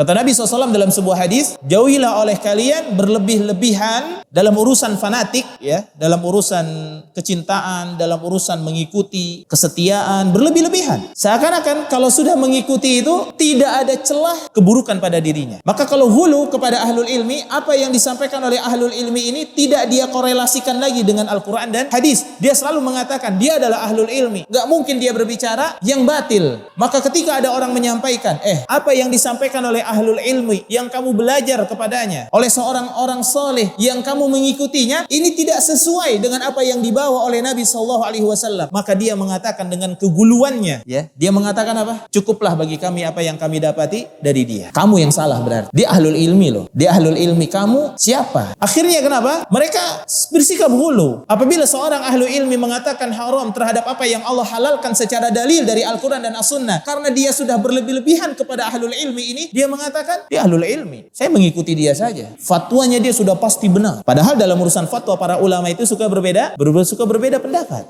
Kata Nabi SAW dalam sebuah hadis, jauhilah oleh kalian berlebih-lebihan dalam urusan fanatik, ya, dalam urusan kecintaan, dalam urusan mengikuti, kesetiaan, berlebih-lebihan. Seakan-akan kalau sudah mengikuti itu tidak ada celah keburukan pada dirinya. Maka kalau hulu kepada ahlul ilmi, apa yang disampaikan oleh ahlul ilmi ini tidak dia korelasikan lagi dengan Al-Quran dan hadis. Dia selalu mengatakan dia adalah ahlul ilmi. Gak mungkin dia berbicara yang batil. Maka ketika ada orang menyampaikan, apa yang disampaikan oleh ahlul ilmi yang kamu belajar kepadanya, oleh seorang orang soleh yang kamu mengikutinya, ini tidak sesuai dengan apa yang dibawa oleh Nabi SAW. Maka dia mengatakan dengan keguluannya, ya, dia mengatakan apa? Cukuplah bagi kami apa yang kami dapati dari dia. Kamu yang salah berarti. Dia ahlul ilmi loh. Dia ahlul ilmi. Kamu siapa? Akhirnya kenapa? Mereka bersikap hulu. Apabila seorang ahlul ilmi mengatakan haram terhadap apa yang Allah halalkan secara dalil dari Al-Quran dan As-Sunnah, karena dia sudah berlebih-lebihan kepada ahlul ilmi ini, dia mengatakan dia ahlul ilmi, saya mengikuti dia saja, fatwanya dia sudah pasti benar. Padahal dalam urusan fatwa para ulama itu suka berbeda pendapat,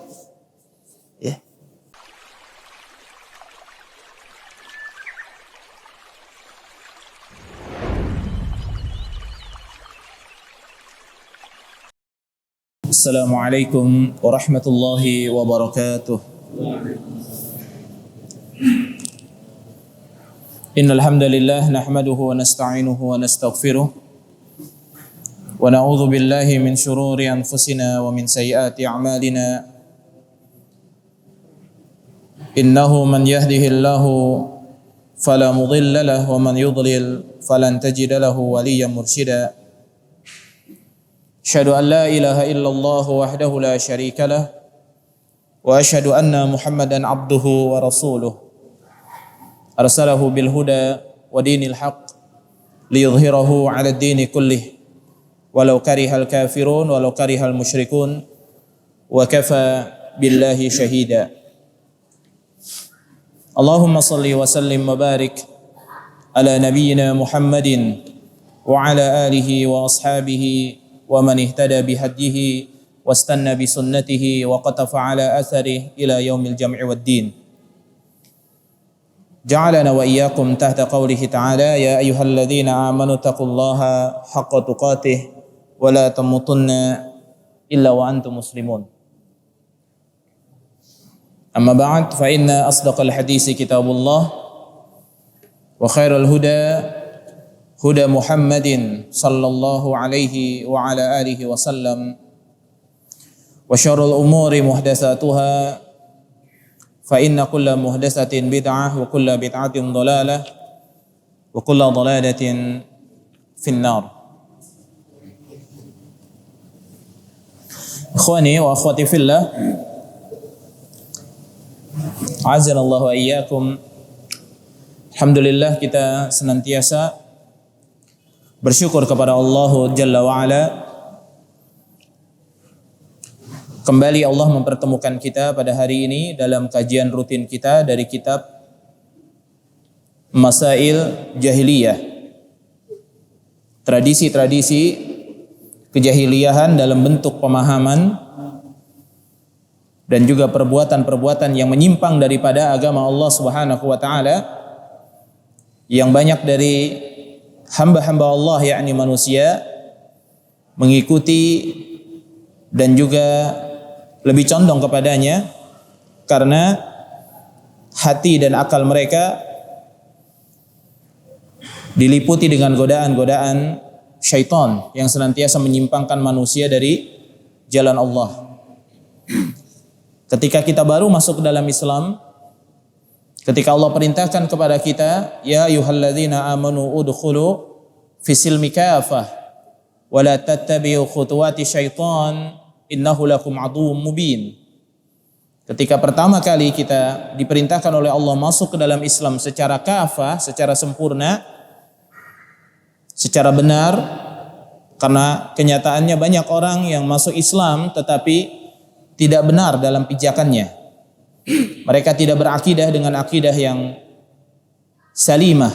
ya. Assalamualaikum warahmatullahi wabarakatuh. Innal hamdalillah nahmaduhu wa nasta'inuhu wa nastaghfiruh wa na'udzu billahi min shururi anfusina wa min sayyiati a'malina. Innahu man yahdihillahu fala mudilla lahu wa man yudlil falan tajida lahu waliyyan mursyida. Asyhadu an la ilaha illallah wahdahu la syarika lah wa asyhadu anna Muhammadan abduhu wa rasuluh. Arsalahu bil huda wa dinil haqq liyudhhirahu 'ala ad-dini kullih walau karihal kafirun walau karihal musyrikun wa kafa billahi syahida. Allahumma salli wa sallim wa barik ala nabiyyina Muhammadin wa ala alihi wa ashabihi wa man ihtada bihadyihi wastanna bi sunnatihi wa qatafa ala atharihi ila yaumil jam'i wad din. Ja'alana wa iyyakum tahta qawlihi ta'ala ya ayyuhalladzina amanu taqullaha haqqa tuqatih wa la tamutunna illa wa antum muslimun. Amma ba'd fa inna asdaqal hadisi kitabullah wa khairal huda huda Muhammadin sallallahu alaihi wa ala alihi wa sallam wa syarrul umuri muhdatsatuha fa inna kulla muhdatsatin bid'ah wa kulla bid'atin dhalalah wa kulla dhalalatin finnar. Ikhwani wa akhwati fillah, azanallahu wa iyyakum. Alhamdulillah kita senantiasa bersyukur kepada Allah Jalla wa Ala. Kembali Allah mempertemukan kita pada hari ini dalam kajian rutin kita dari kitab Masail Jahiliyah, tradisi-tradisi kejahiliahan dalam bentuk pemahaman dan juga perbuatan-perbuatan yang menyimpang daripada agama Allah Subhanahu wa taala yang banyak dari hamba-hamba Allah yakni manusia mengikuti dan juga lebih condong kepadanya karena hati dan akal mereka diliputi dengan godaan-godaan syaitan yang senantiasa menyimpangkan manusia dari jalan Allah. Ketika kita baru masuk ke dalam Islam, ketika Allah perintahkan kepada kita, ya ayyuhalladzina amanu udkhulu fisilmi kafah wa la tattabi'u khutuwati syaitan innahu lakum aduwwum mubin. Ketika pertama kali kita diperintahkan oleh Allah masuk ke dalam Islam secara kafah, secara sempurna, secara benar, karena kenyataannya banyak orang yang masuk Islam tetapi tidak benar dalam pijakannya. Mereka tidak berakidah dengan akidah yang salimah,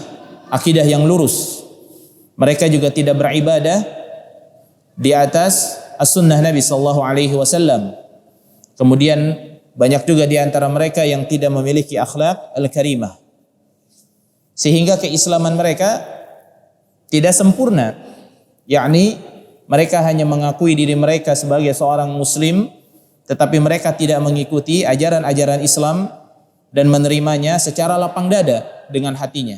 akidah yang lurus. Mereka juga tidak beribadah di atas as-sunnah Nabi sallallahu alaihi wasallam. Kemudian banyak juga di antara mereka yang tidak memiliki akhlak al-karimah. Sehingga keislaman mereka tidak sempurna. Yakni mereka hanya mengakui diri mereka sebagai seorang muslim, tetapi mereka tidak mengikuti ajaran-ajaran Islam dan menerimanya secara lapang dada dengan hatinya.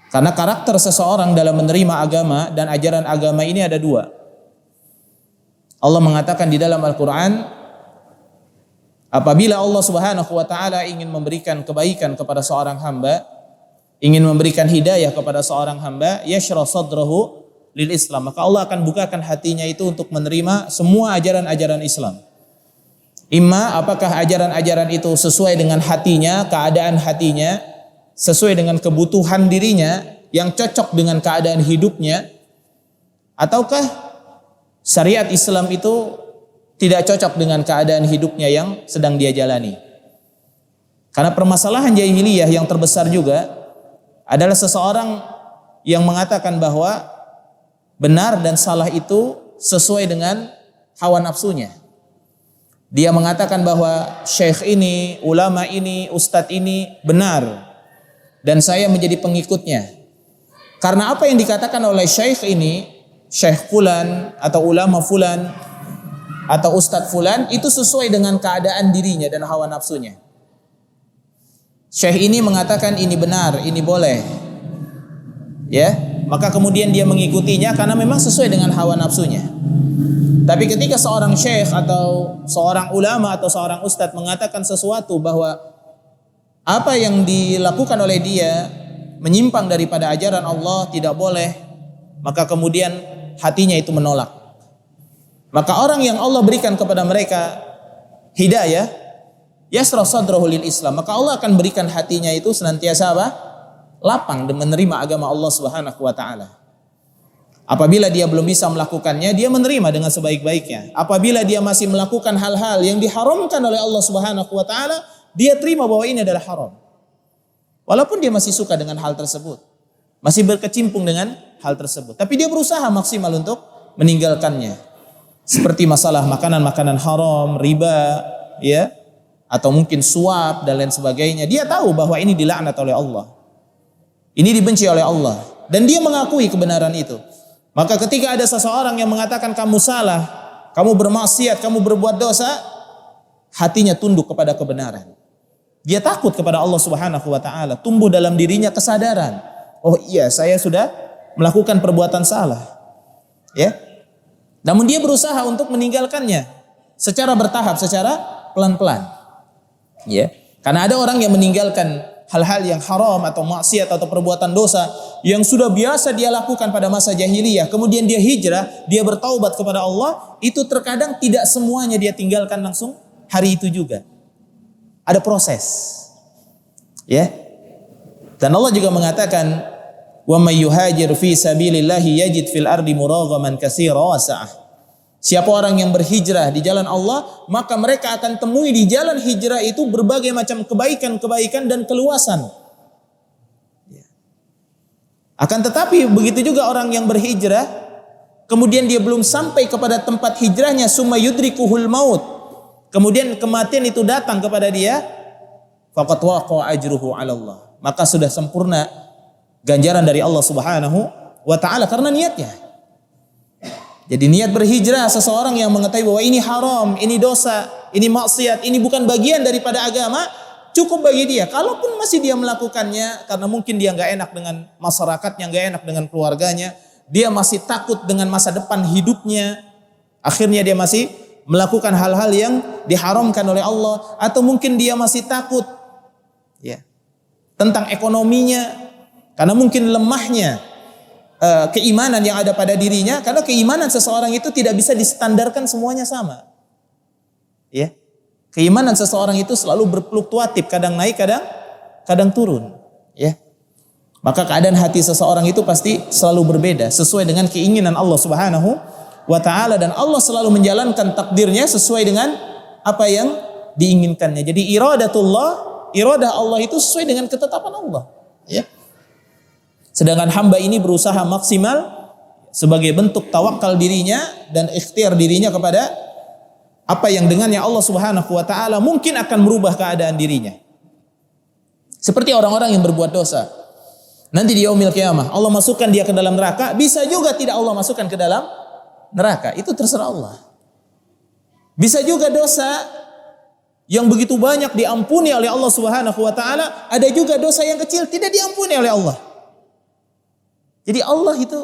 Karena karakter seseorang dalam menerima agama dan ajaran agama ini ada dua. Allah mengatakan di dalam Al-Quran, apabila Allah Subhanahu wa ta'ala ingin memberikan kebaikan kepada seorang hamba, ingin memberikan hidayah kepada seorang hamba, yashrah sadrahu lil Islam, maka Allah akan bukakan hatinya itu untuk menerima semua ajaran-ajaran Islam. Imma apakah ajaran-ajaran itu sesuai dengan hatinya, keadaan hatinya, sesuai dengan kebutuhan dirinya, yang cocok dengan keadaan hidupnya, ataukah syariat Islam itu tidak cocok dengan keadaan hidupnya yang sedang dia jalani. Karena permasalahan jahiliyah yang terbesar juga adalah seseorang yang mengatakan bahwa benar dan salah itu sesuai dengan hawa nafsunya. Dia mengatakan bahwa syekh ini, ulama ini, ustadz ini benar dan saya menjadi pengikutnya. Karena apa yang dikatakan oleh syekh ini, syekh fulan atau ulama fulan atau ustadz fulan, itu sesuai dengan keadaan dirinya dan hawa nafsunya. Syekh ini mengatakan ini benar, ini boleh. Ya, maka kemudian dia mengikutinya karena memang sesuai dengan hawa nafsunya. Tapi ketika seorang syekh atau seorang ulama atau seorang ustadz mengatakan sesuatu bahwa apa yang dilakukan oleh dia menyimpang daripada ajaran Allah, tidak boleh, maka kemudian hatinya itu menolak. Maka orang yang Allah berikan kepada mereka hidayah, yasrah sadrahu lil Islam, maka Allah akan berikan hatinya itu senantiasa apa? Lapang dan menerima agama Allah Subhanahu wa ta'ala. Apabila dia belum bisa melakukannya, dia menerima dengan sebaik-baiknya. Apabila dia masih melakukan hal-hal yang diharamkan oleh Allah Subhanahu wa ta'ala, dia terima bahwa ini adalah haram. Walaupun dia masih suka dengan hal tersebut, masih berkecimpung dengan hal tersebut, tapi dia berusaha maksimal untuk meninggalkannya. Seperti masalah makanan-makanan haram, riba, ya, atau mungkin suap dan lain sebagainya. Dia tahu bahwa ini dilaknat oleh Allah. Ini dibenci oleh Allah dan dia mengakui kebenaran itu. Maka ketika ada seseorang yang mengatakan kamu salah, kamu bermaksiat, kamu berbuat dosa, hatinya tunduk kepada kebenaran. Dia takut kepada Allah Subhanahu wa ta'ala, tumbuh dalam dirinya kesadaran. Oh iya, saya sudah melakukan perbuatan salah. Ya. Namun dia berusaha untuk meninggalkannya secara bertahap, secara pelan-pelan. Ya. Karena ada orang yang meninggalkan hal-hal yang haram atau maksiat atau perbuatan dosa yang sudah biasa dia lakukan pada masa jahiliyah, kemudian dia hijrah, dia bertaubat kepada Allah, itu terkadang tidak semuanya dia tinggalkan langsung hari itu juga. Ada proses. Ya. Dan Allah juga mengatakan, "Wa may yuhajir fi sabilillahi yajid fil ardi muraghaman katsira wa sa'ah." Siapa orang yang berhijrah di jalan Allah, maka mereka akan temui di jalan hijrah itu berbagai macam kebaikan-kebaikan dan keluasan. Akan tetapi begitu juga orang yang berhijrah, kemudian dia belum sampai kepada tempat hijrahnya, summa yudrikuhul maut, kemudian kematian itu datang kepada dia, faqad waqa'a ajruhu 'ala Allah, maka sudah sempurna ganjaran dari Allah Subhanahu wa ta'ala karena niatnya. Jadi niat berhijrah seseorang yang mengetahui bahwa ini haram, ini dosa, ini maksiat, ini bukan bagian daripada agama, cukup bagi dia. Kalaupun masih dia melakukannya karena mungkin dia nggak enak dengan masyarakatnya, nggak enak dengan keluarganya, dia masih takut dengan masa depan hidupnya, akhirnya dia masih melakukan hal-hal yang diharamkan oleh Allah, atau mungkin dia masih takut ya tentang ekonominya karena mungkin lemahnya keimanan yang ada pada dirinya, karena keimanan seseorang itu tidak bisa distandarkan semuanya sama. Ya. Keimanan seseorang itu selalu berfluktuatif, kadang naik, kadang turun, ya. Maka keadaan hati seseorang itu pasti selalu berbeda sesuai dengan keinginan Allah Subhanahu wa ta'ala, dan Allah selalu menjalankan takdirnya sesuai dengan apa yang diinginkannya. Jadi iradah Allah itu sesuai dengan ketetapan Allah, ya. Sedangkan hamba ini berusaha maksimal sebagai bentuk tawakal dirinya dan ikhtiar dirinya kepada apa yang dengannya Allah Subhanahu wa ta'ala mungkin akan merubah keadaan dirinya. Seperti orang-orang yang berbuat dosa. Nanti di yaumil qiyamah Allah masukkan dia ke dalam neraka, bisa juga tidak Allah masukkan ke dalam neraka. Itu terserah Allah. Bisa juga dosa yang begitu banyak diampuni oleh Allah Subhanahu wa taala, ada juga dosa yang kecil tidak diampuni oleh Allah. Jadi Allah itu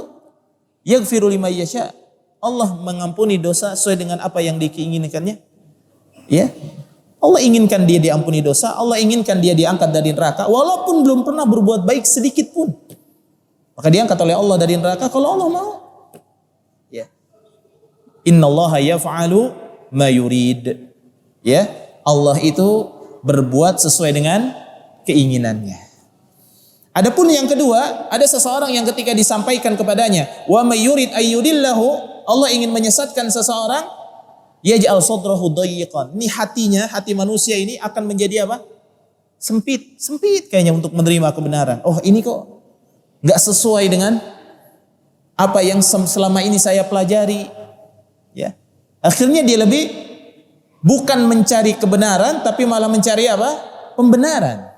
yaghfiru liman yasha. Allah mengampuni dosa sesuai dengan apa yang diinginkannya. Ya. Allah inginkan dia diampuni dosa, Allah inginkan dia diangkat dari neraka walaupun belum pernah berbuat baik sedikit pun. Maka diangkat oleh Allah dari neraka kalau Allah mau. Ya. Innallaha yaf'alu ma yurid. Ya, Allah itu berbuat sesuai dengan keinginannya. Adapun yang kedua, ada seseorang yang ketika disampaikan kepadanya, wa may yurid ayyudillahu, Allah ingin menyesatkan seseorang, yaj'al sadrahu dayyiqan. Ini hatinya, hati manusia ini akan menjadi apa? Sempit kayaknya untuk menerima kebenaran. Oh, ini kok enggak sesuai dengan apa yang selama ini saya pelajari. Ya. Akhirnya dia lebih bukan mencari kebenaran tapi malah mencari apa? Pembenaran.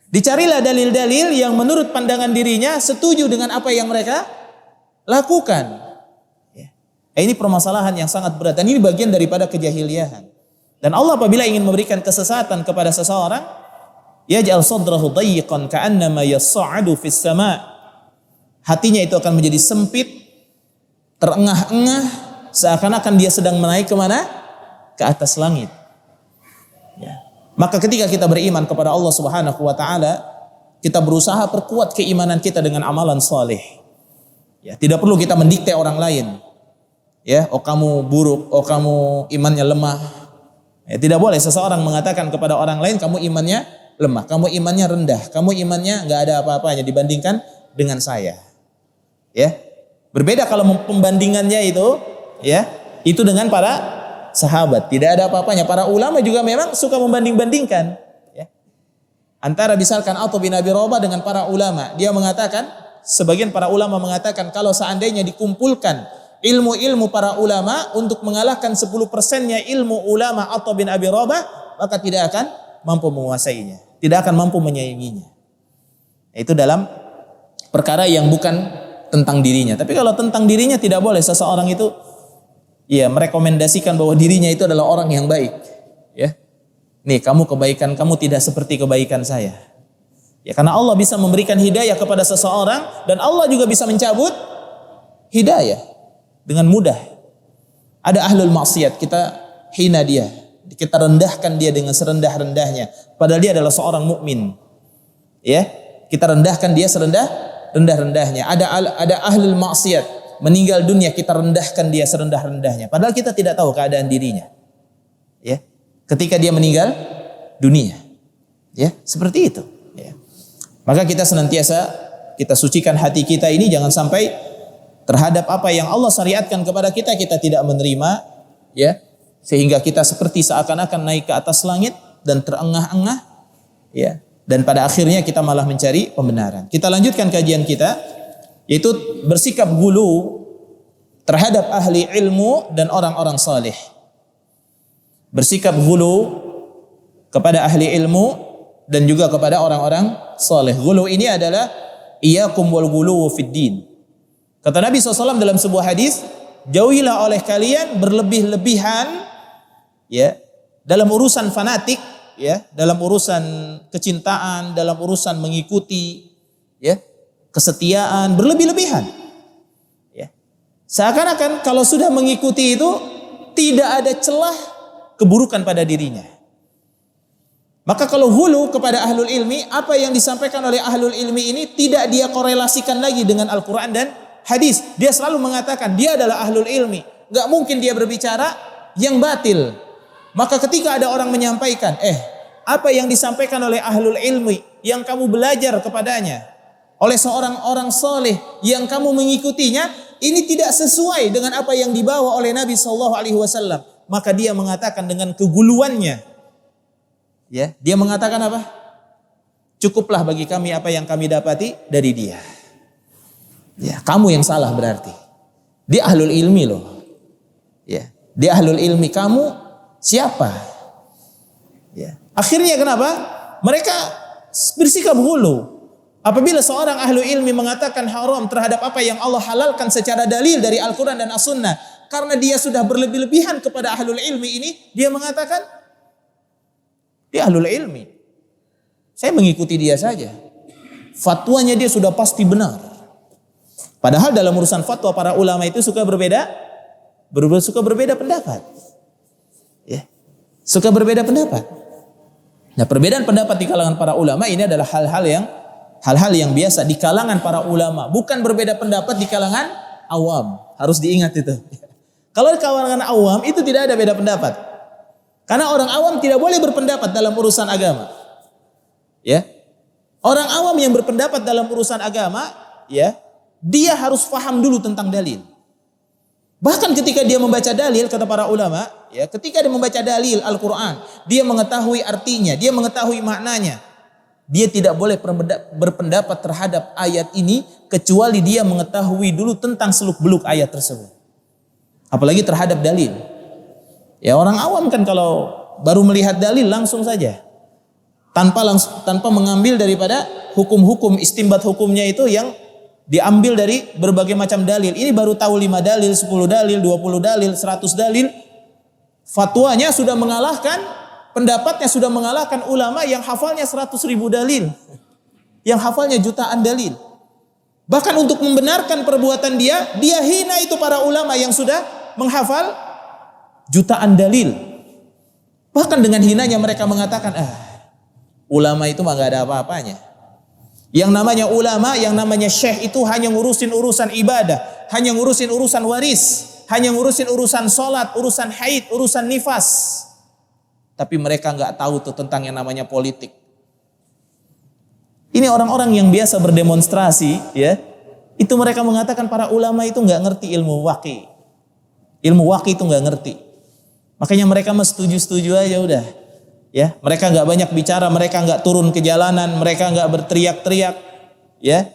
Dicarilah dalil-dalil yang menurut pandangan dirinya setuju dengan apa yang mereka lakukan. Ini permasalahan yang sangat berat dan ini bagian daripada kejahiliahan. Dan Allah apabila ingin memberikan kesesatan kepada seseorang, yaj'al sadrahu dayyiqan ka'annama yas'adu fis sama'. Hatinya itu akan menjadi sempit, terengah-engah, seakan-akan dia sedang menaik kemana? Ke atas langit. Ya. Maka ketika kita beriman kepada Allah Subhanahu wa taala, kita berusaha perkuat keimanan kita dengan amalan saleh. Ya, tidak perlu kita mendikte orang lain. Ya, oh kamu buruk, oh kamu imannya lemah. Ya, tidak boleh seseorang mengatakan kepada orang lain kamu imannya lemah, kamu imannya rendah, kamu imannya nggak ada apa-apanya dibandingkan dengan saya. Ya, berbeda kalau pembandingannya itu, ya, itu dengan para sahabat, tidak ada apa-apanya. Para ulama juga memang suka membanding-bandingkan. Ya. Antara misalkan Atha bin Abi Rabah dengan para ulama, dia mengatakan, sebagian para ulama mengatakan kalau seandainya dikumpulkan ilmu-ilmu para ulama untuk mengalahkan 10%-nya ilmu ulama Atha bin Abi Rabah, maka tidak akan mampu menguasainya, tidak akan mampu menyainginya. Itu dalam perkara yang bukan tentang dirinya. Tapi kalau tentang dirinya tidak boleh seseorang itu ya merekomendasikan bahwa dirinya itu adalah orang yang baik. Ya, nih kamu kebaikan kamu tidak seperti kebaikan saya. Ya, karena Allah bisa memberikan hidayah kepada seseorang dan Allah juga bisa mencabut hidayah dengan mudah. Ada ahlul maksiat, kita hina dia, kita rendahkan dia dengan serendah-rendahnya, padahal dia adalah seorang mukmin. Ya, kita rendahkan dia serendah-rendahnya. Ada ahlul maksiat meninggal dunia, kita rendahkan dia serendah-rendahnya, padahal kita tidak tahu keadaan dirinya. Ya, ketika dia meninggal dunia, ya seperti itu. Ya. Maka kita senantiasa kita sucikan hati kita ini, jangan sampai terhadap apa yang Allah syariatkan kepada kita, kita tidak menerima, ya, sehingga kita seperti seakan-akan naik ke atas langit dan terengah-engah, ya, dan pada akhirnya kita malah mencari pembenaran. Kita lanjutkan kajian kita, yaitu bersikap gulu terhadap ahli ilmu dan orang-orang saleh. Bersikap gulu kepada ahli ilmu dan juga kepada orang-orang saleh. Gulu ini adalah iyyakum wal ghuluw fid din. Kata Nabi SAW dalam sebuah hadis, jauhilah oleh kalian berlebih-lebihan, ya, dalam urusan fanatik, ya, dalam urusan kecintaan, dalam urusan mengikuti, ya, kesetiaan, berlebih-lebihan. Ya. Seakan-akan kalau sudah mengikuti itu tidak ada celah keburukan pada dirinya. Maka kalau hulu kepada ahlul ilmi, apa yang disampaikan oleh ahlul ilmi ini tidak dia korelasikan lagi dengan Al-Quran dan hadis. Dia selalu mengatakan dia adalah ahlul ilmi, gak mungkin dia berbicara yang batil. Maka ketika ada orang menyampaikan, apa yang disampaikan oleh ahlul ilmi yang kamu belajar kepadanya, oleh seorang orang soleh yang kamu mengikutinya, ini tidak sesuai dengan apa yang dibawa oleh Nabi SAW. Maka dia mengatakan dengan keguluannya, ya, dia mengatakan apa? Cukuplah bagi kami apa yang kami dapati dari dia. Ya, kamu yang salah berarti. Dia ahlul ilmi loh. Ya, dia ahlul ilmi, kamu siapa? Ya. Akhirnya kenapa? Mereka bersikap hulu. Apabila seorang ahlu ilmi mengatakan haram terhadap apa yang Allah halalkan secara dalil dari Al-Quran dan As-Sunnah, karena dia sudah berlebih-lebihan kepada ahlul ilmi ini, dia mengatakan, dia ahlul ilmi, saya mengikuti dia saja. Fatwanya dia sudah pasti benar. Padahal dalam urusan fatwa para ulama itu suka berbeda pendapat. Ya. Suka berbeda pendapat. Nah, perbedaan pendapat di kalangan para ulama ini adalah hal-hal yang biasa di kalangan para ulama, bukan berbeda pendapat di kalangan awam. Harus diingat itu. Kalau di kalangan awam itu tidak ada beda pendapat. Karena orang awam tidak boleh berpendapat dalam urusan agama. Ya. Orang awam yang berpendapat dalam urusan agama, ya, dia harus paham dulu tentang dalil. Bahkan ketika dia membaca dalil, kata para ulama, ya, ketika dia membaca dalil Al-Quran, dia mengetahui artinya, dia mengetahui maknanya. Dia tidak boleh berpendapat terhadap ayat ini kecuali dia mengetahui dulu tentang seluk-beluk ayat tersebut. Apalagi terhadap dalil. Ya, orang awam kan kalau baru melihat dalil langsung saja. Tanpa mengambil daripada hukum-hukum, istimbat hukumnya itu yang diambil dari berbagai macam dalil. Ini baru tahu 5 dalil, 10 dalil, 20 dalil, 100 dalil. Fatwanya sudah mengalahkan, pendapatnya sudah mengalahkan ulama yang hafalnya 100.000 dalil. Yang hafalnya jutaan dalil. Bahkan untuk membenarkan perbuatan dia hina itu para ulama yang sudah menghafal jutaan dalil. Bahkan dengan hinanya mereka mengatakan, ulama itu mah gak ada apa-apanya. Yang namanya ulama, yang namanya syekh itu hanya ngurusin urusan ibadah, hanya ngurusin urusan waris, hanya ngurusin urusan sholat, urusan haid, urusan nifas. Tapi mereka nggak tahu tuh tentang yang namanya politik. Ini orang-orang yang biasa berdemonstrasi, ya, itu mereka mengatakan para ulama itu nggak ngerti ilmu waqi. Ilmu waqi itu nggak ngerti. Makanya mereka mah setuju-setuju aja udah. Ya, mereka nggak banyak bicara, mereka nggak turun ke jalanan, mereka nggak berteriak-teriak, ya,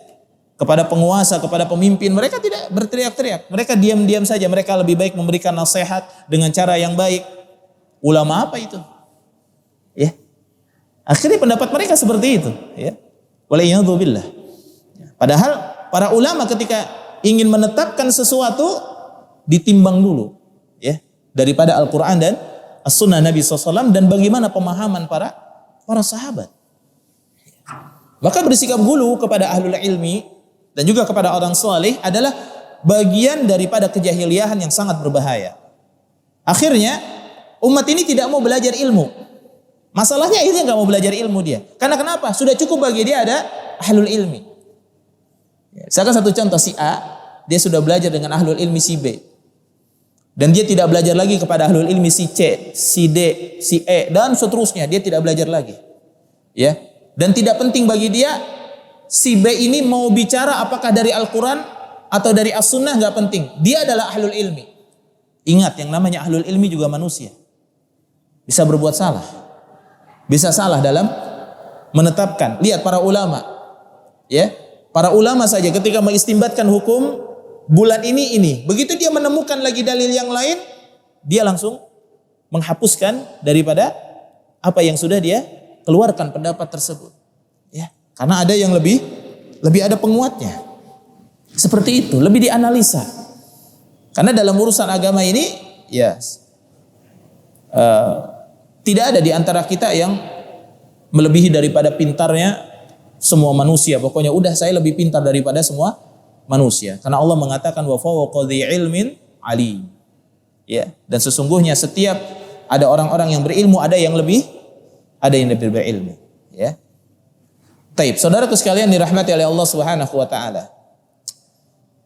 kepada penguasa, kepada pemimpin. Mereka tidak berteriak-teriak. Mereka diam-diam saja. Mereka lebih baik memberikan nasihat dengan cara yang baik. Ulama apa itu? Ya, akhirnya pendapat mereka seperti itu. Ya, waliyadzubillah. Padahal para ulama ketika ingin menetapkan sesuatu ditimbang dulu, ya, daripada Al-Quran dan As-Sunnah Nabi SAW dan bagaimana pemahaman para sahabat. Maka bersikap hulu kepada ahlul ilmi dan juga kepada orang saleh adalah bagian daripada kejahiliahan yang sangat berbahaya. Akhirnya umat ini tidak mau belajar ilmu. Masalahnya akhirnya nggak mau belajar ilmu dia. Karena kenapa? Sudah cukup bagi dia ada ahlul ilmi. Misalkan satu contoh, si A, dia sudah belajar dengan ahlul ilmi si B. Dan dia tidak belajar lagi kepada ahlul ilmi si C, si D, si E, dan seterusnya. Dia tidak belajar lagi. Ya. Dan tidak penting bagi dia si B ini mau bicara apakah dari Al-Quran atau dari As-Sunnah, nggak penting. Dia adalah ahlul ilmi. Ingat, yang namanya ahlul ilmi juga manusia. Bisa berbuat salah. Bisa salah dalam menetapkan. Lihat para ulama. Ya, para ulama saja ketika mengistimbatkan hukum bulan ini. Begitu dia menemukan lagi dalil yang lain, dia langsung menghapuskan daripada apa yang sudah dia keluarkan pendapat tersebut. Ya, karena ada yang lebih ada penguatnya. Seperti itu, lebih dianalisa. Karena dalam urusan agama ini, ya, tidak ada di antara kita yang melebihi daripada pintarnya semua manusia. Pokoknya udah saya lebih pintar daripada semua manusia. Karena Allah mengatakan wa fawqa dzi ilmin alim. Ya, dan sesungguhnya setiap ada orang-orang yang berilmu, ada yang lebih berilmu. Ya. Taib, saudaraku sekalian dirahmati oleh Allah Subhanahu wa taala.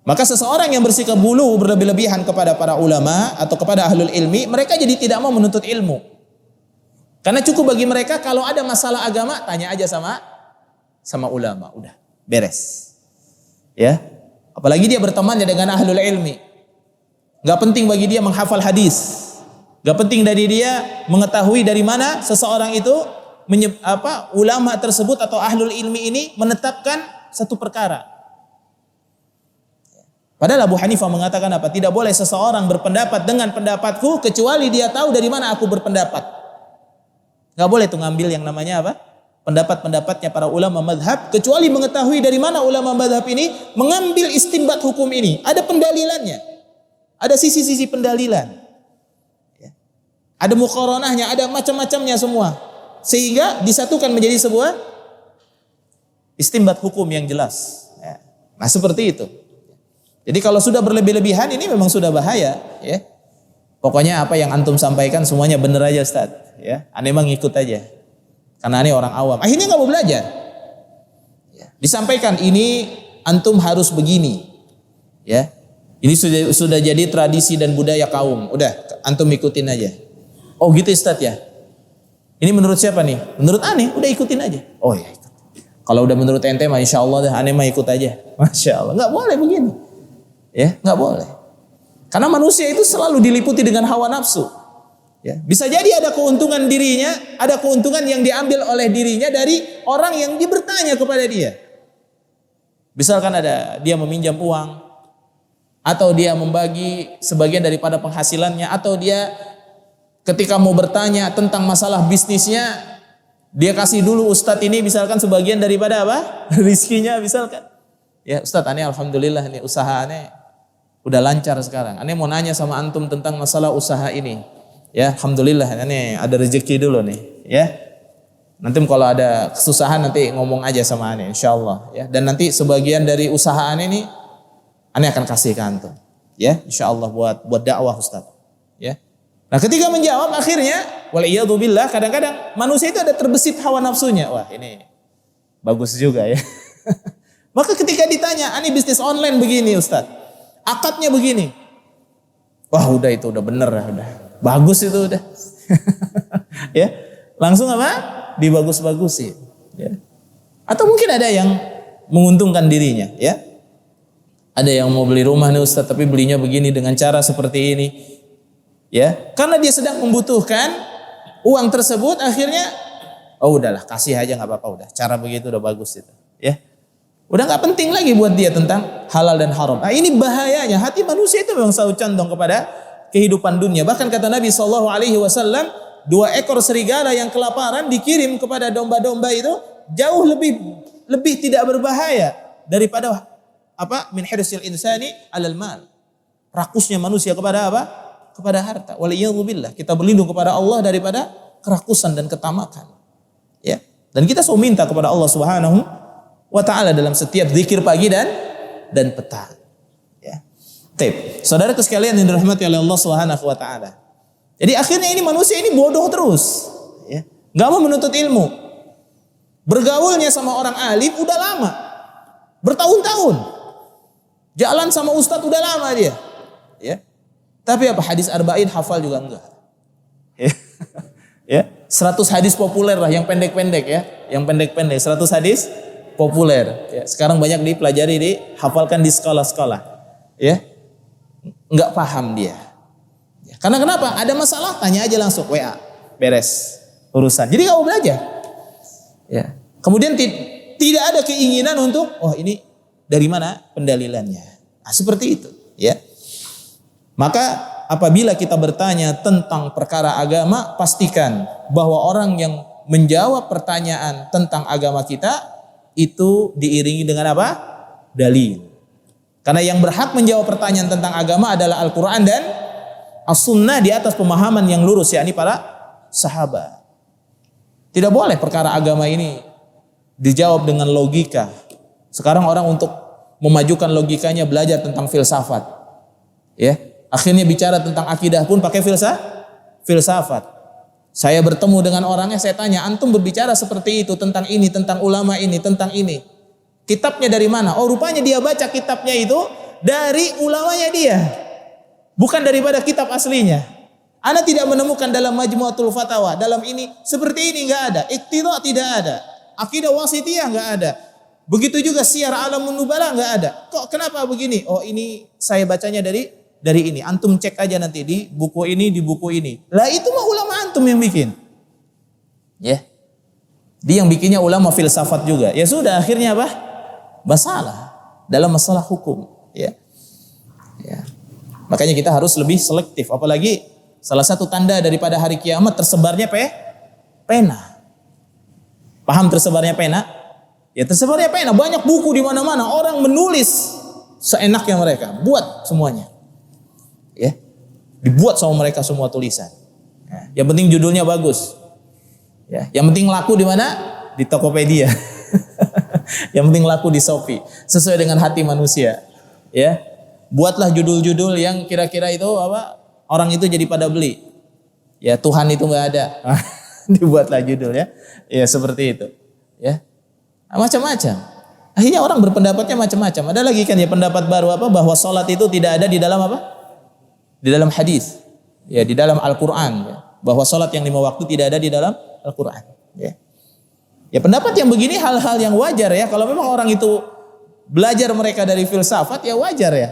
Maka seseorang yang bersikap hulu berlebih-lebihan kepada para ulama atau kepada ahlul ilmi, mereka jadi tidak mau menuntut ilmu. Karena cukup bagi mereka kalau ada masalah agama tanya aja sama ulama, udah beres. Ya. Apalagi dia bertemannya dengan ahlul ilmi. Gak penting bagi dia menghafal hadis. Gak penting dari dia mengetahui dari mana seseorang itu ulama tersebut atau ahlul ilmi ini menetapkan satu perkara. Padahal Abu Hanifah mengatakan apa? Tidak boleh seseorang berpendapat dengan pendapatku kecuali dia tahu dari mana aku berpendapat. Gak boleh tuh ngambil yang namanya apa? pendapat-pendapatnya para ulama madhab, kecuali mengetahui dari mana ulama madhab ini mengambil istinbat hukum ini. Ada pendalilannya, ada sisi-sisi pendalilan, ya. Ada muqaranahnya, ada macam-macamnya semua, sehingga disatukan menjadi sebuah istinbat hukum yang jelas, ya. Nah seperti itu. Jadi kalau sudah berlebih-lebihan ini memang sudah bahaya, ya. Pokoknya apa yang antum sampaikan semuanya benar aja Ustaz, ya. Ane mah ngikut aja. Karena ane orang awam. Akhirnya enggak mau belajar. Ya. Disampaikan ini antum harus begini. Ya. Ini sudah jadi tradisi dan budaya kaum. Udah, antum ikutin aja. Oh gitu Ustaz ya. Ini menurut siapa nih? Menurut ane, udah ikutin aja. Oh ya. Kalau udah menurut ente mah insyaallah dah ane mah ikut aja. Masya Allah. Enggak boleh begini. Ya, enggak boleh. Karena manusia itu selalu diliputi dengan hawa nafsu. Ya, bisa jadi ada keuntungan dirinya, ada keuntungan yang diambil oleh dirinya dari orang yang bertanya kepada dia. Misalkan ada dia meminjam uang, atau dia membagi sebagian daripada penghasilannya, atau dia ketika mau bertanya tentang masalah bisnisnya, dia kasih dulu Ustadz ini misalkan sebagian daripada apa? Rizkinya misalkan. Ya Ustadz, ini alhamdulillah ini usaha ini udah lancar sekarang. Ane mau nanya sama antum tentang masalah usaha ini. Ya, alhamdulillah ane ada rezeki dulu nih, ya. Nanti kalau ada kesusahan nanti ngomong aja sama ane insyaallah, ya. Dan nanti sebagian dari usaha ane ini ane akan kasih ke antum. Ya, insyaallah buat dakwah Ustaz. Ya. Nah, ketika menjawab akhirnya waliyadzubillah kadang-kadang manusia itu ada terbesit hawa nafsunya. Wah, ini bagus juga ya. Maka ketika ditanya, "Ane bisnis online begini, Ustaz. Akadnya begini." Wah udah itu udah bener ya udah. Bagus itu udah. Ya. Langsung apa? Dibagus-bagusin. Ya. Atau mungkin ada yang menguntungkan dirinya. Ya. Ada yang mau beli rumah nih Ustaz tapi belinya begini dengan cara seperti ini. Ya. Karena dia sedang membutuhkan uang tersebut akhirnya oh udahlah kasih aja nggak apa-apa udah. Cara begitu udah bagus itu. Ya. Udah nggak penting lagi buat dia tentang halal dan haram. Nah ini bahayanya hati manusia itu memang selalu condong kepada kehidupan dunia. Bahkan kata Nabi SAW, 2 ekor serigala yang kelaparan dikirim kepada domba-domba itu jauh lebih tidak berbahaya daripada apa? Min hirsil insani alal mal. Rakusnya manusia kepada apa? Kepada harta. Waliyadzubillah. Kita berlindung kepada Allah daripada kerakusan dan ketamakan. Ya. Dan kita selalu minta kepada Allah Subhanahu wa ta'ala dalam setiap zikir pagi dan petang. Ya. Baik, saudara sekalian yang dirahmati oleh Allah Subhanahu wa ta'ala. Jadi akhirnya ini manusia ini bodoh terus, ya. Enggak mau menuntut ilmu. Bergaulnya sama orang alim udah lama. Bertahun-tahun. Jalan sama ustadz udah lama dia, ya. Tapi apa hadis arba'in hafal juga enggak. Ya. Ya, 100 hadis populer lah yang pendek-pendek ya, yang pendek-pendek 100 hadis populer. Ya, sekarang banyak dipelajari, dihafalkan di sekolah-sekolah. Ya, nggak paham dia. Ya, karena kenapa? Ada masalah, tanya aja langsung WA, beres urusan. Jadi nggak mau belajar. Ya, kemudian tidak ada keinginan untuk, oh ini dari mana pendalilannya. Nah, seperti itu. Ya, maka apabila kita bertanya tentang perkara agama, pastikan bahwa orang yang menjawab pertanyaan tentang agama kita itu diiringi dengan apa? Dalil. Karena yang berhak menjawab pertanyaan tentang agama adalah Al-Quran dan As-Sunnah di atas pemahaman yang lurus, yakni para sahabat. Tidak boleh perkara agama ini dijawab dengan logika. Sekarang orang untuk memajukan logikanya belajar tentang filsafat. Ya, akhirnya bicara tentang akidah pun pakai filsafat. Saya bertemu dengan orangnya, saya tanya, antum berbicara seperti itu tentang ini, tentang ulama ini, tentang ini. Kitabnya dari mana? Oh rupanya dia baca kitabnya itu dari ulamanya dia. Bukan daripada kitab aslinya. Ana tidak menemukan dalam Majmu'atul Fatawa, dalam ini, seperti ini enggak ada. Iqtida tidak ada. Akidah wasitiyah enggak ada. Begitu juga Syiar Alamun Nubala enggak ada. Kok kenapa begini? Oh ini saya bacanya dari ini. Antum cek aja nanti di buku ini, di buku ini. Lah itu mah ulama antum yang bikin. Ya. Dia yang bikinnya ulama filsafat juga. Ya sudah akhirnya apa? Masalah dalam masalah hukum, ya. Ya. Makanya kita harus lebih selektif, apalagi salah satu tanda daripada hari kiamat tersebarnya pena. Paham tersebarnya pena? Ya tersebarnya pena, banyak buku di mana-mana, orang menulis seenaknya mereka, buat semuanya. Ya. Dibuat sama mereka semua tulisan. Ya. Yang penting judulnya bagus. Ya. Yang penting laku di mana? Di Tokopedia. Yang penting laku di Shopee, sesuai dengan hati manusia. Ya. Buatlah judul-judul yang kira-kira itu apa? Orang itu jadi pada beli. Ya, Tuhan itu enggak ada. Dibuatlah judul ya. Ya seperti itu. Ya. Macam-macam. Akhirnya orang berpendapatnya macam-macam. Ada lagi kan ya pendapat baru apa? Bahwa salat itu tidak ada di dalam apa? Di dalam hadis. Ya, di dalam Al-Qur'an ya. Bahwa salat yang 5 waktu tidak ada di dalam Al-Qur'an, ya. Ya pendapat yang begini hal-hal yang wajar ya. Kalau memang orang itu belajar mereka dari filsafat ya wajar ya.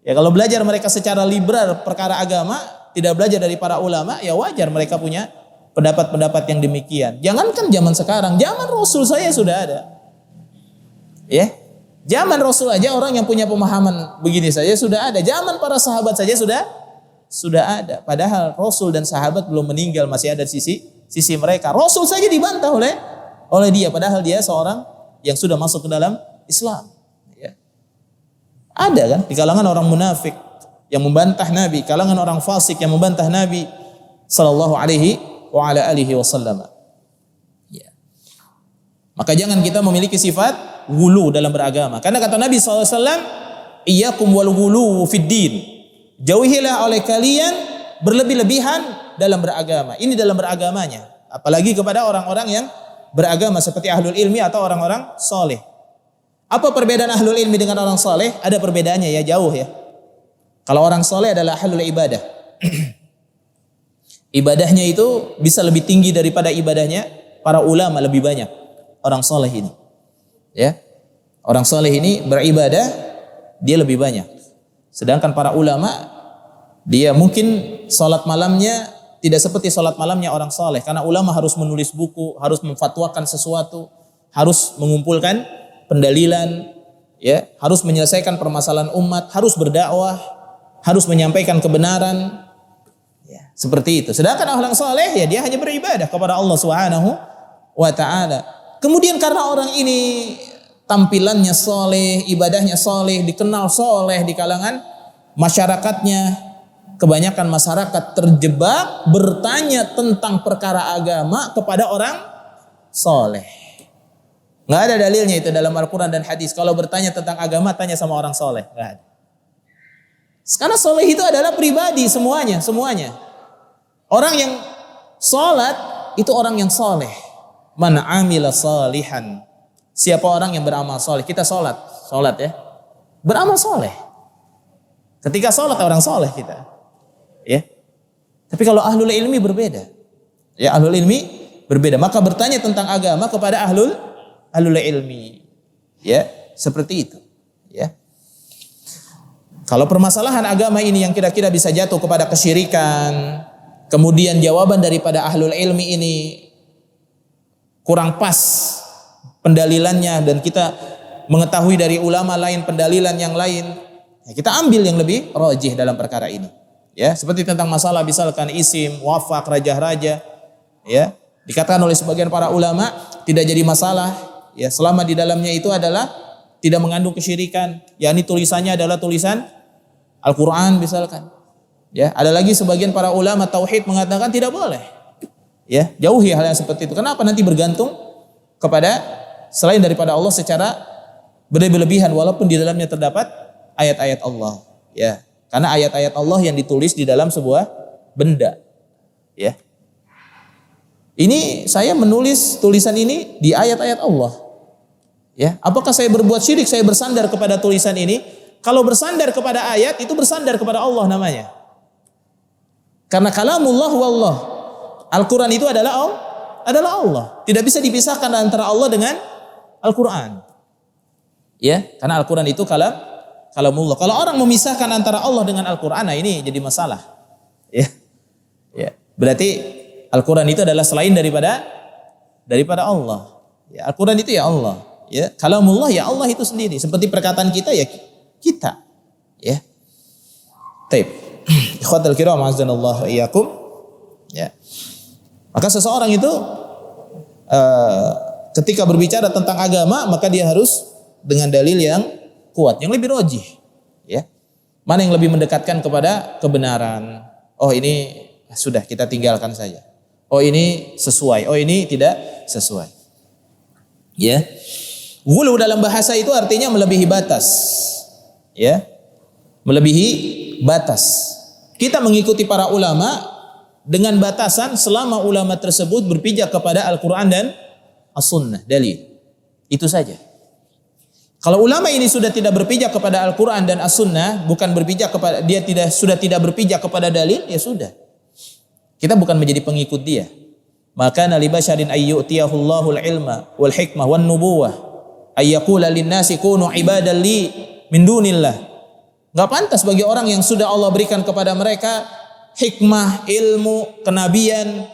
Ya kalau belajar mereka secara liberal perkara agama, tidak belajar dari para ulama, ya wajar mereka punya pendapat-pendapat yang demikian. Jangankan zaman sekarang, zaman Rasul saya sudah ada. Ya, zaman Rasul aja orang yang punya pemahaman begini saja sudah ada. Zaman para sahabat saja sudah ada. Padahal Rasul dan sahabat belum meninggal, masih ada di sisi mereka. Rasul saja dibantah oleh dia, padahal dia seorang yang sudah masuk ke dalam Islam. Ya. Ada kan di kalangan orang munafik yang membantah Nabi, kalangan orang fasik yang membantah Nabi sallallahu alaihi wa ala alihi wasallam. Ya. Maka jangan kita memiliki sifat ghulu dalam beragama. Karena kata Nabi sallallahu alaihi wasallam, "Iyyakum wal ghulu fid din." Jauhilah oleh kalian berlebih-lebihan dalam beragama. Ini dalam beragamanya. Apalagi kepada orang-orang yang beragama seperti ahlul ilmi atau orang-orang soleh. Apa perbedaan ahlul ilmi dengan orang soleh? Ada perbedaannya ya, jauh ya. Kalau orang soleh adalah ahlul ibadah. Ibadahnya itu bisa lebih tinggi daripada ibadahnya para ulama, lebih banyak orang soleh ini. Ya, orang soleh ini beribadah dia lebih banyak. Sedangkan para ulama dia mungkin salat malamnya tidak seperti salat malamnya orang soleh, karena ulama harus menulis buku, harus memfatwakan sesuatu, harus mengumpulkan pendalilan, ya, harus menyelesaikan permasalahan umat, harus berdakwah, harus menyampaikan kebenaran. Ya, seperti itu. Sedangkan orang soleh ya dia hanya beribadah kepada Allah Subhanahu wa taala. Kemudian karena orang ini tampilannya soleh, ibadahnya soleh, dikenal soleh di kalangan masyarakatnya, kebanyakan masyarakat terjebak bertanya tentang perkara agama kepada orang soleh. Nggak ada dalilnya itu dalam Al-Quran dan hadis. Kalau bertanya tentang agama, tanya sama orang soleh. Nggak ada. Karena soleh itu adalah pribadi semuanya. Orang yang sholat itu orang yang soleh. Man amila salihan. Siapa orang yang beramal soleh? Kita sholat ya. Beramal soleh. Ketika sholat orang soleh kita. Ya. Tapi kalau ahlul ilmi berbeda. Ya, ahlul ilmi berbeda. Maka bertanya tentang agama kepada ahlul ilmi. Ya, seperti itu. Ya. Kalau permasalahan agama ini yang kira-kira bisa jatuh kepada kesyirikan, kemudian jawaban daripada ahlul ilmi ini kurang pas pendalilannya dan kita mengetahui dari ulama lain pendalilan yang lain, ya kita ambil yang lebih rajih dalam perkara ini. Ya, seperti tentang masalah misalkan isim, wafak, raja-raja, ya, dikatakan oleh sebagian para ulama tidak jadi masalah, ya, selama di dalamnya itu adalah tidak mengandung kesyirikan, yakni tulisannya adalah tulisan Al-Quran misalkan. Ya, ada lagi sebagian para ulama tauhid mengatakan tidak boleh. Ya, jauhi hal yang seperti itu. Kenapa? Nanti bergantung kepada selain daripada Allah secara berlebihan walaupun di dalamnya terdapat ayat-ayat Allah. Ya, karena ayat-ayat Allah yang ditulis di dalam sebuah benda. Ya. Ini saya menulis tulisan ini di ayat-ayat Allah. Ya, apakah saya berbuat syirik? Saya bersandar kepada tulisan ini? Kalau bersandar kepada ayat itu bersandar kepada Allah namanya. Karena kalamullah wallah. Al-Quran itu adalah Allah. Tidak bisa dipisahkan antara Allah dengan Al-Quran. Ya, karena Al-Quran itu kalamullah. Kalau orang memisahkan antara Allah dengan Al-Quran, nah ini jadi masalah. Ya. Ya. Berarti Al-Quran itu adalah selain daripada Allah. Ya, Al-Quran itu ya Allah. Ya, kalamullah ya Allah itu sendiri. Seperti perkataan kita ya kita. Ya. Taib. Ikhwatal kiram azanallahu wa iyyakum. Ya. Maka seseorang itu ketika berbicara tentang agama maka dia harus dengan dalil yang kuat, yang lebih rajih, ya. Mana yang lebih mendekatkan kepada kebenaran? Oh ini sudah kita tinggalkan saja. Oh ini sesuai, oh ini tidak sesuai. Ya. Ghulu dalam bahasa itu artinya melebihi batas. Ya. Melebihi batas. Kita mengikuti para ulama dengan batasan selama ulama tersebut berpijak kepada Al-Qur'an dan As-Sunnah, dalil. Itu saja. Kalau ulama ini sudah tidak berpijak kepada Al-Qur'an dan As-Sunnah, bukan berpijak kepada sudah tidak berpijak kepada dalil, ya sudah. Kita bukan menjadi pengikut dia. Maka li basyarin ayyutiyahullahu al-ilma wal hikmah wan nubuwah ayyaqula lin-nasi kunu ibadan li min dunillah. Enggak pantas bagi orang yang sudah Allah berikan kepada mereka hikmah, ilmu, kenabian,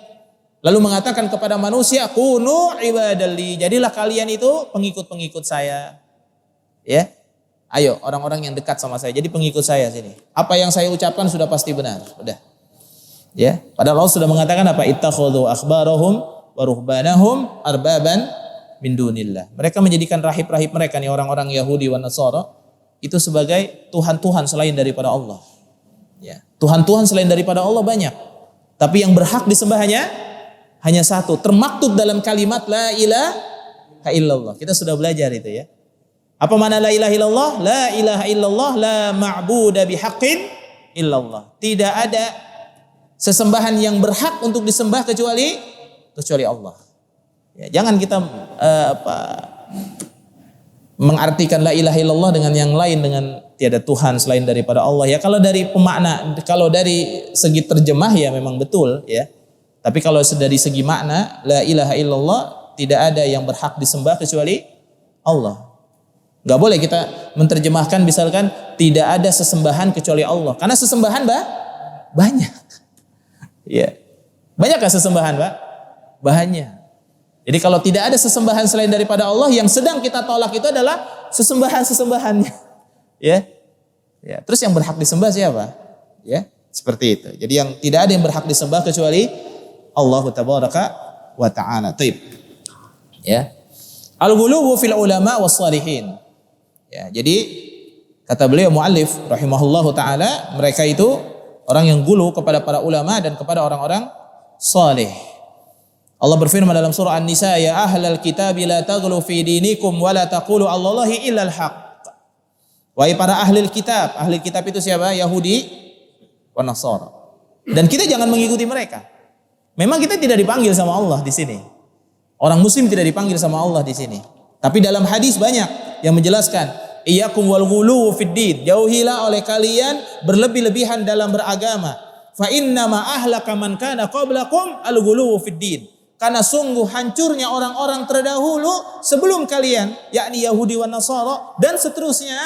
lalu mengatakan kepada manusia kunu ibadan li, jadilah kalian itu pengikut-pengikut saya. Ya, ayo orang-orang yang dekat sama saya jadi pengikut saya sini. Apa yang saya ucapkan sudah pasti benar. Udah. Ya, padahal Allah sudah mengatakan apa? Ittakhadhu akhbarahum wa ruhbanahum arbaban min dunillah. Mereka menjadikan rahib-rahib mereka nih orang-orang Yahudi wa Nasara itu sebagai tuhan-tuhan selain daripada Allah. Ya, tuhan-tuhan selain daripada Allah banyak. Tapi yang berhak disembah hanya satu, termaktub dalam kalimat la ilaha illallah. Kita sudah belajar itu ya. Apa makna la ilaha illallah? La ilaha illallah la ma'buda bihaqqin illallah. Tidak ada sesembahan yang berhak untuk disembah kecuali Allah. Ya, jangan kita mengartikan la ilaha illallah dengan yang lain, dengan tiada Tuhan selain daripada Allah. Ya kalau dari pemakna, kalau dari segi terjemah ya memang betul ya. Tapi kalau dari segi makna la ilaha illallah tidak ada yang berhak disembah kecuali Allah. Gak boleh kita menerjemahkan misalkan tidak ada sesembahan kecuali Allah. Karena sesembahan banyak. Ya. Banyakkah sesembahan, Pak? Banyak. Jadi kalau tidak ada sesembahan selain daripada Allah, yang sedang kita tolak itu adalah sesembahan-sesembahannya. Ya. Ya, terus yang berhak disembah siapa? Ya, seperti itu. Jadi yang tidak ada yang berhak disembah kecuali Allah tabaraka wa ta'ala. Taib. Ya. Al-ghuluwu fil ulama was salihin. Ya, jadi kata beliau muallif rahimahullahu taala, mereka itu orang yang gulu kepada para ulama dan kepada orang-orang saleh. Allah berfirman dalam surah An-Nisa, ya ahlal kitab la taghlu fi dinikum wa la taqulu 'alallahi illal haqq. Wahai para ahli kitab itu siapa? Yahudi wa Nasara. Dan kita jangan mengikuti mereka. Memang kita tidak dipanggil sama Allah di sini. Orang muslim tidak dipanggil sama Allah di sini. Tapi dalam hadis banyak yang menjelaskan, iyyakum wal ghuluw fid din. Jauhilah oleh kalian berlebih-lebihan dalam beragama. Fa inna ma ahlaka man kana qablakum al ghuluw fid din. Karena sungguh hancurnya orang-orang terdahulu sebelum kalian, yakni Yahudi wa Nasara dan seterusnya,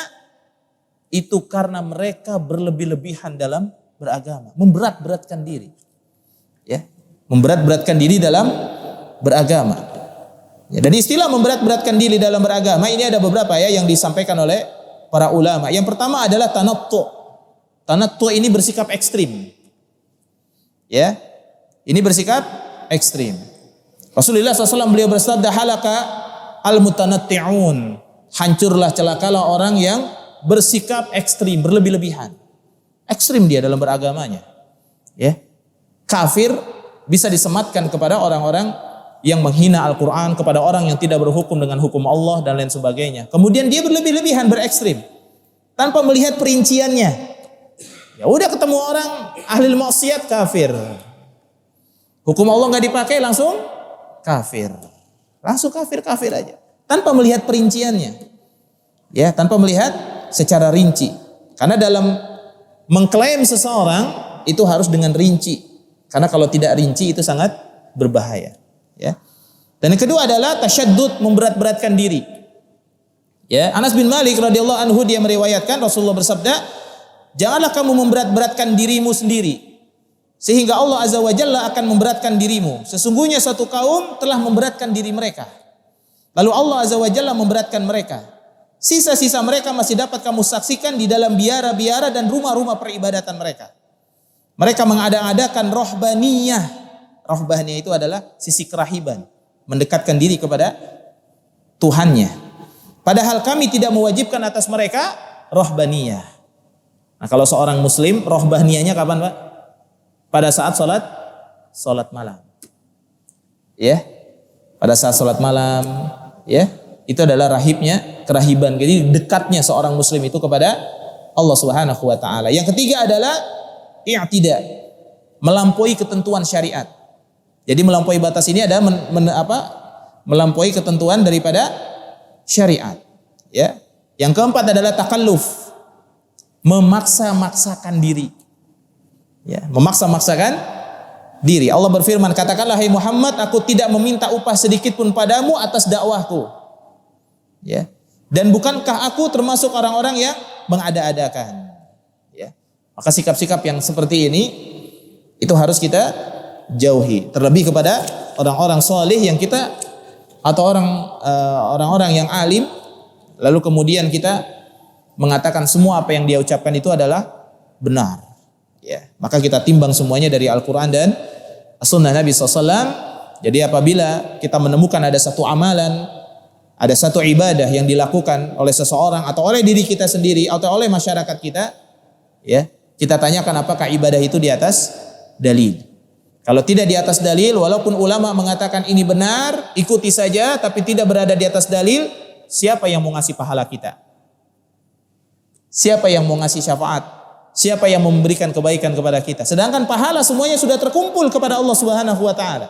itu karena mereka berlebih-lebihan dalam beragama, memberat-beratkan diri. Ya, memberat-beratkan diri dalam beragama. Ya, dan istilah memberat-beratkan diri dalam beragama ini ada beberapa ya yang disampaikan oleh para ulama. Yang pertama adalah tanattu. Tanattu ini bersikap ekstrim. Ya, ini bersikap ekstrim. Rasulullah SAW beliau bersabda, halaka al-mutanatti'un. Hancurlah, celakalah orang yang bersikap ekstrim, berlebih-lebihan. Ekstrim dia dalam beragamanya. Ya, kafir bisa disematkan kepada orang-orang yang menghina Al-Quran, kepada orang yang tidak berhukum dengan hukum Allah dan lain sebagainya. Kemudian dia berlebih-lebihan, berekstrim tanpa melihat perinciannya. Ya udah ketemu orang ahli maksiat, kafir. Hukum Allah nggak dipakai, langsung kafir. Langsung kafir aja tanpa melihat perinciannya. Ya, tanpa melihat secara rinci. Karena dalam mengklaim seseorang itu harus dengan rinci. Karena kalau tidak rinci itu sangat berbahaya. Ya. Dan yang kedua adalah tasyaddud, memberat-beratkan diri. Ya, Anas bin Malik radhiyallahu anhu dia meriwayatkan Rasulullah bersabda, janganlah kamu memberat-beratkan dirimu sendiri sehingga Allah azza wa jalla akan memberatkan dirimu. Sesungguhnya suatu kaum telah memberatkan diri mereka, lalu Allah azza wa jalla memberatkan mereka. Sisa-sisa mereka masih dapat kamu saksikan di dalam biara-biara dan rumah-rumah peribadatan mereka. Mereka mengada-adakan rohbaniyah. Rohbaniyah itu adalah sisi kerahiban. mendekatkan diri kepada Tuhannya. Padahal kami tidak mewajibkan atas mereka rohbaniyah. Nah, kalau seorang muslim rohbaniyahnya kapan, Pak? Pada saat salat malam. Ya. Pada saat salat malam, ya. Itu adalah kerahiban. Jadi dekatnya seorang muslim itu kepada Allah Subhanahu wa taala. Yang ketiga adalah i'tida, melampaui ketentuan syariat. Jadi melampaui batas ini ada melampaui ketentuan daripada syariat, ya. Yang keempat adalah takalluf, memaksa-maksakan diri. Ya, memaksa-maksakan diri. Allah berfirman, katakanlah hai Muhammad, aku tidak meminta upah sedikit pun padamu atas dakwahku. Ya. Dan bukankah aku termasuk orang-orang yang mengada-adakan? Ya. Maka sikap-sikap yang seperti ini itu harus kita jauhi. Terlebih kepada orang-orang saleh yang kita atau orang-orang yang alim, lalu kemudian kita mengatakan semua apa yang dia ucapkan itu adalah benar. Ya, maka kita timbang semuanya dari Al-Quran dan Sunnah Nabi SAW. Jadi apabila kita menemukan ada satu amalan, ada satu ibadah yang dilakukan oleh seseorang atau oleh diri kita sendiri atau oleh masyarakat kita, ya, kita tanyakan apakah ibadah itu di atas dalil. Kalau tidak di atas dalil, walaupun ulama mengatakan ini benar, ikuti saja, tapi tidak berada di atas dalil, siapa yang mau ngasih pahala kita? Siapa yang mau ngasih syafaat? Siapa yang memberikan kebaikan kepada kita? Sedangkan pahala semuanya sudah terkumpul kepada Allah Subhanahu wa taala.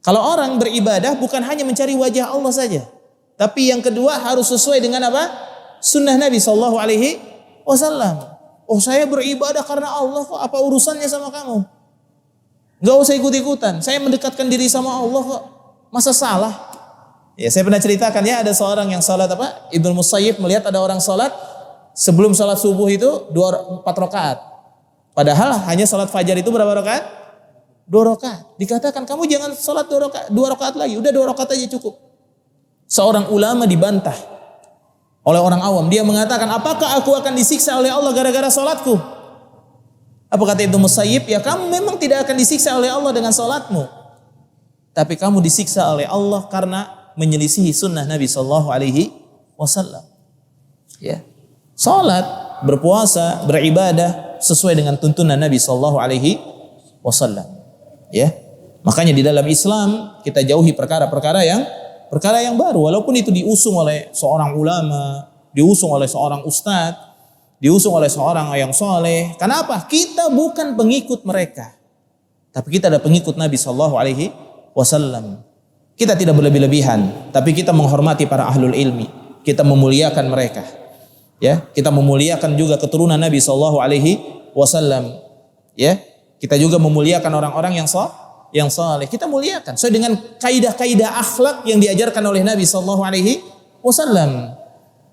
Kalau orang beribadah bukan hanya mencari wajah Allah saja, tapi yang kedua harus sesuai dengan apa? Sunnah Nabi sallallahu alaihi wasallam. Oh, saya beribadah karena Allah, kok apa urusannya sama kamu? Gak usah ikut-ikutan. Saya mendekatkan diri sama Allah kok. Masa salah? Ya, saya pernah ceritakan ya, ada seorang yang salat Ibnu Musayyib melihat ada orang salat sebelum salat subuh itu 4 rakaat. Padahal hanya salat fajar itu berapa rakaat? 2 rakaat. Dikatakan kamu jangan salat 2 rakaat lagi, udah 2 rakaat aja cukup. Seorang ulama dibantah oleh orang awam. Dia mengatakan, apakah aku akan disiksa oleh Allah gara-gara salatku? Apa kata Ibnu Musayyib? Ya, kamu memang tidak akan disiksa oleh Allah dengan salatmu, tapi kamu disiksa oleh Allah karena menyelisihi sunnah Nabi sallallahu alaihi wasallam. Ya. Salat, berpuasa, beribadah sesuai dengan tuntunan Nabi sallallahu alaihi wasallam. Ya. Makanya di dalam Islam kita jauhi perkara-perkara yang baru, walaupun itu diusung oleh seorang ulama, diusung oleh seorang ustadz, diusung oleh seorang yang soleh. Kenapa? Kita bukan pengikut mereka, tapi kita adalah pengikut Nabi sallallahu alaihi wasallam. Kita tidak berlebih-lebihan, tapi kita menghormati para ahlul ilmi. Kita memuliakan mereka. Ya, kita memuliakan juga keturunan Nabi sallallahu alaihi wasallam. Ya, kita juga memuliakan orang-orang yang saleh. Kita muliakan sesuai dengan kaidah-kaidah akhlak yang diajarkan oleh Nabi sallallahu alaihi wasallam.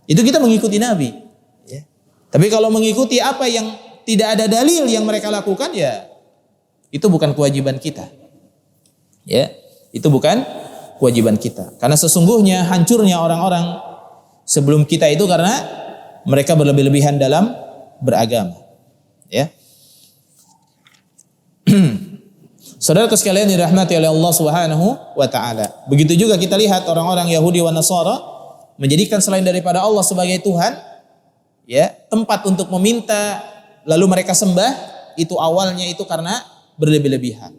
Itu kita mengikuti Nabi. Ya. Tapi kalau mengikuti apa yang tidak ada dalil yang mereka lakukan, ya itu bukan kewajiban kita. Ya, itu bukan kewajiban kita. Karena sesungguhnya hancurnya orang-orang sebelum kita itu karena mereka berlebih-lebihan dalam beragama. Ya. Saudara sekalian dirahmati oleh Allah Subhanahu wa taala. Begitu juga kita lihat orang-orang Yahudi wa Nasara menjadikan selain daripada Allah sebagai Tuhan, ya, tempat untuk meminta lalu mereka sembah, itu awalnya itu karena berlebih-lebihan.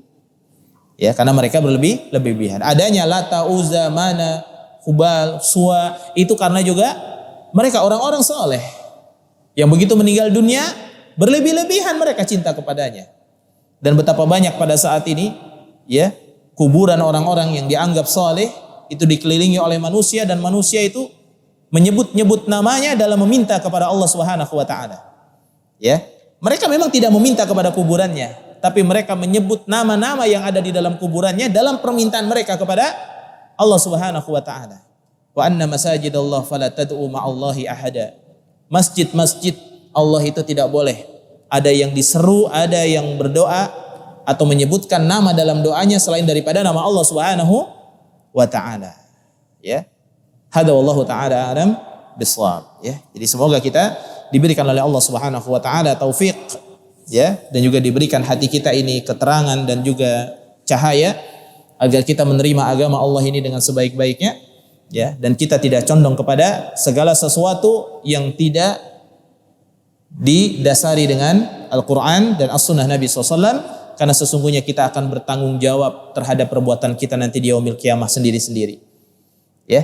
Ya, karena mereka berlebih-lebihan. Adanya Lata, Uzza, Mana, Hubal, Suwa itu karena juga mereka orang-orang soleh yang begitu meninggal dunia berlebih-lebihan mereka cinta kepadanya. Dan betapa banyak pada saat ini, ya, kuburan orang-orang yang dianggap soleh itu dikelilingi oleh manusia dan manusia itu menyebut-nyebut namanya dalam meminta kepada Allah Subhanahu wa taala. Ya, mereka memang tidak meminta kepada kuburannya, tapi mereka menyebut nama-nama yang ada di dalam kuburannya dalam permintaan mereka kepada Allah Subhanahu wa taala. Wa anna masajidallah fala tad'u ma'allahi ahada. Masjid-masjid Allah itu tidak boleh ada yang diseru, ada yang berdoa atau menyebutkan nama dalam doanya selain daripada nama Allah Subhanahu wa taala. Ya. Hada wallahu taala alam bisawab, ya. Jadi semoga kita diberikan oleh Allah Subhanahu wa taala taufik, ya, dan juga diberikan hati kita ini keterangan dan juga cahaya agar kita menerima agama Allah ini dengan sebaik-baiknya, ya, dan kita tidak condong kepada segala sesuatu yang tidak didasari dengan Al-Quran dan As-Sunnah Nabi SAW, karena sesungguhnya kita akan bertanggung jawab terhadap perbuatan kita nanti di yaumil qiyamah sendiri-sendiri. Ya,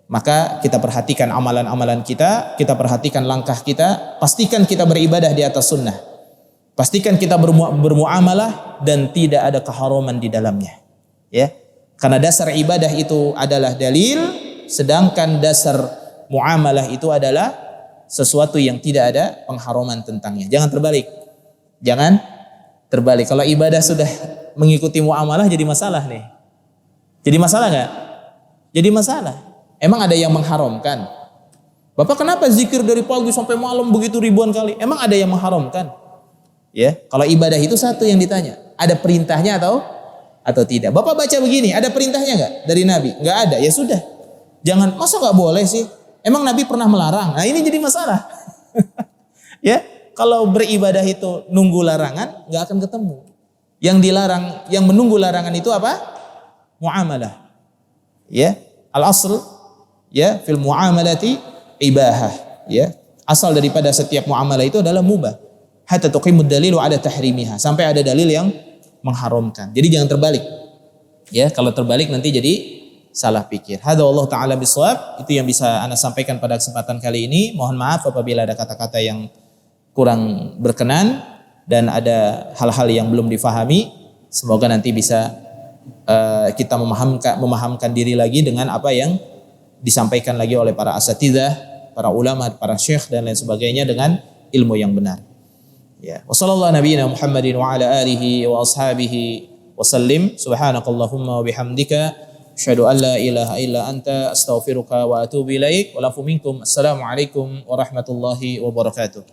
maka kita perhatikan amalan-amalan kita perhatikan langkah kita, pastikan kita beribadah di atas sunnah, pastikan kita bermuamalah dan tidak ada keharaman di dalamnya. Ya, karena dasar ibadah itu adalah dalil, sedangkan dasar muamalah itu adalah sesuatu yang tidak ada pengharaman tentangnya. Jangan terbalik. Jangan terbalik. Kalau ibadah sudah mengikuti muamalah jadi masalah nih. Jadi masalah enggak? Jadi masalah. Emang ada yang mengharamkan? Bapak kenapa zikir dari pagi sampai malam begitu ribuan kali? Emang ada yang mengharamkan? Ya, kalau ibadah itu satu yang ditanya. Ada perintahnya atau tidak? Bapak baca begini, ada perintahnya enggak dari Nabi? Enggak ada. Ya sudah. Jangan, masa enggak boleh sih? Emang Nabi pernah melarang? Nah, ini jadi masalah. Ya, kalau beribadah itu nunggu larangan, nggak akan ketemu. Yang dilarang, yang menunggu larangan itu apa? Muamalah. Ya, al-asl ya fil muamalati ibahah. Ya, asal daripada setiap muamalah itu adalah mubah. Hatta tuqimud dalilu ala tahrimiha. Sampai ada dalil yang mengharamkan. Jadi jangan terbalik. Ya, kalau terbalik nanti jadi salah pikir. Hadza wallahu taala bisawab. Itu yang bisa Ana sampaikan pada kesempatan kali ini. Mohon maaf apabila ada kata-kata yang kurang berkenan dan ada hal-hal yang belum difahami. Semoga nanti bisa kita memahamkan diri lagi dengan apa yang disampaikan lagi oleh para asatidzah, para ulama, para syekh dan lain sebagainya dengan ilmu yang benar. Ya. Wassallallahu nabiyina Muhammadin wa ala alihi wa ashabihi wa sallim. Subhanakallahumma wa bihamdika asyhadu an la ilaha illa anta astaghfiruka wa atubu ilaik. Wa lafu minkum. Assalamualaikum warahmatullahi wabarakatuh.